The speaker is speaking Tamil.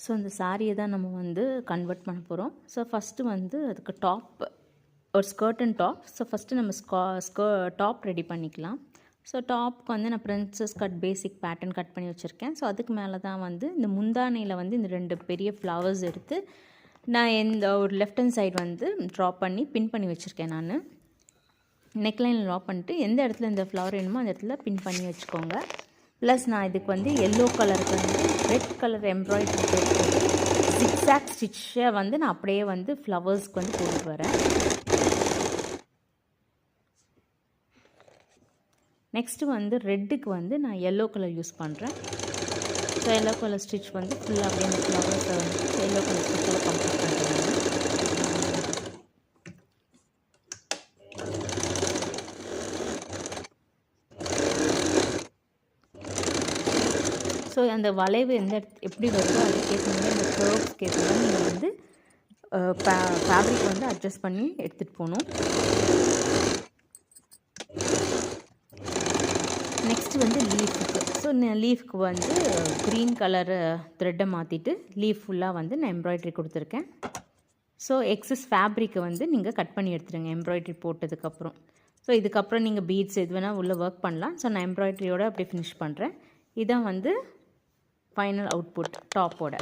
ஸோ அந்த சாரியை தான் நம்ம வந்து கன்வெர்ட் பண்ண போகிறோம். ஸோ ஃபஸ்ட்டு வந்து அதுக்கு டாப் ஒரு skirt and top. So first நம்ம டாப் ரெடி பண்ணிக்கலாம். ஸோ டாப்க்கு வந்து நான் பிரின்சஸ் கட் பேசிக் பேட்டர்ன் கட் பண்ணி வச்சுருக்கேன். ஸோ அதுக்கு மேலே தான் வந்து இந்த முந்தானையில் வந்து இந்த 2 பெரிய ஃப்ளவர்ஸ் எடுத்து நான் இந்த ஒரு லெஃப்ட் ஹேண்ட் சைடு வந்து ட்ரா பண்ணி பின் பண்ணி வச்சுருக்கேன். நான் நெக்லைனில் ட்ரா பண்ணிட்டு எந்த இடத்துல இந்த ஃப்ளவர் வேணுமோ அந்த இடத்துல பின் பண்ணி வச்சுக்கோங்க. ப்ளஸ் நான் இதுக்கு வந்து எல்லோ கலருக்கு வந்து ரெட் கலர் எம்ப்ராய்டரி போட்டு ஜிக்ஸாக் ஸ்டிச்சை வந்து நான் அப்படியே வந்து ஃப்ளவர்ஸ்க்கு வந்து போட்டு வரேன். நெக்ஸ்ட்டு வந்து ரெட்டுக்கு வந்து நான் எல்லோ கலர் யூஸ் பண்ணுறேன். ஸோ எல்லோ கலர் ஸ்டிச் வந்து ஃபுல்லாக அப்படியே அந்த ஃப்ளவர்ஸை வந்து எல்லோ கலர் ஸ்டிச்சில் கம்ப்ளீட் பண்ணுறேன். ஸோ அந்த வளைவு எப்படி வருதோ அதுக்கேற்ற மாதிரி அந்த கர்வ்ஸ்க்கு ஏற்ற மாதிரி நீங்கள் வந்து ஃபேப்ரிக் வந்து அட்ஜஸ்ட் பண்ணி எடுத்துகிட்டு போகணும். நெக்ஸ்ட்டு வந்து லீஃபுக்கு. ஸோ லீஃப்க்கு வந்து க்ரீன் கலர் த்ரெட்டை மாற்றிட்டு லீஃப் ஃபுல்லாக வந்து நான் எம்ப்ராய்டரி கொடுத்துருக்கேன். ஸோ எக்ஸஸ் ஃபேப்ரிக்கை வந்து நீங்கள் கட் பண்ணி எடுத்துருங்க எம்ப்ராய்டரி போட்டதுக்கப்புறம். ஸோ இதுக்கப்புறம் நீங்கள் பீட்ஸ் எது வேணால் உள்ளே ஒர்க் பண்ணலாம். ஸோ நான் எம்ப்ராய்டரியோடு அப்படியே ஃபினிஷ் பண்ணுறேன். இதான் வந்து ஃபைனல் அவுட்புட் டாப்போட.